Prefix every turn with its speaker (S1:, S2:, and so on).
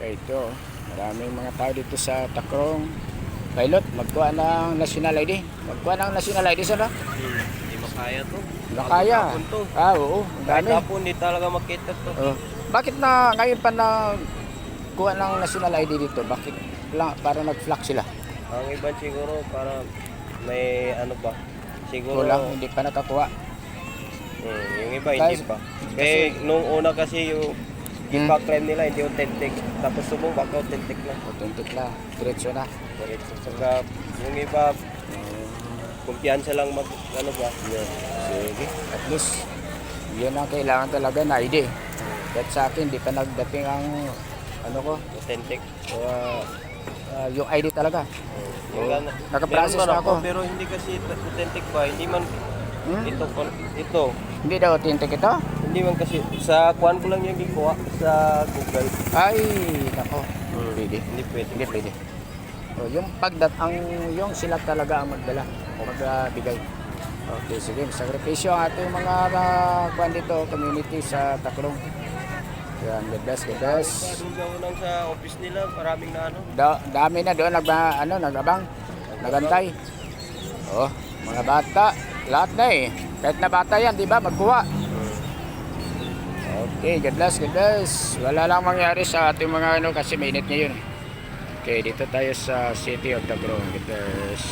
S1: Okay, ito. Maraming mga tao dito sa Tacloban. Pilot, magkuha ng national ID. Magkuha ng national ID sana.
S2: Hindi makaya to.
S1: Makaya.
S2: To.
S1: Oo. Ang
S2: Kahit
S1: dami.
S2: hapon, hindi talaga makita to.
S1: Bakit na ngayon pa na kuha ng national ID dito? Bakit para nag-flock sila?
S2: Ang iba siguro para may ano ba? Siguro
S1: Kulang, hindi pa nakakuha.
S2: yung iba hindi pa. Kasi nung una kasi yung ipa-claim nila hindi authentic. Tapos subok authentic na.
S1: Authentic na. Diretso na.
S2: Diretso. Saka yung iba kumpiyansa lang mag ano ba? Yeah.
S1: Sige. At least, yun ang kailangan talaga na ID. Kahit sa akin, hindi pa nagdating ang ano ko,
S2: Authentic.
S1: yung ID talaga.
S2: Yung
S1: Nakaprocess
S2: meron
S1: na ako.
S2: pero hindi kasi authentic pa. Hindi man ito.
S1: Hindi daw authentic ito?
S2: Hindi man kasi sa kuan ko lang yung gikuha sa Google.
S1: Ay, nako. Pwede.
S2: Hindi pwede.
S1: Hindi pwede. So, yung yung sila talaga ang magdala, magbigay. Okay, sige. Sakripisyo ang ating mga kuan dito, community sa Tacloban. Yan, the best, the best.
S2: Doon daw nang sa office nila, maraming na ano.
S1: Dami na doon nagabang, nagantay. Oh, mga bata, lahat na eh. Kahit na bata yan, di ba? Magkuha. Okay, God bless, God bless. Wala lang mangyari sa ating mga kasi mainit ngayon. Okay, dito tayo sa City of Tacloban. God bless.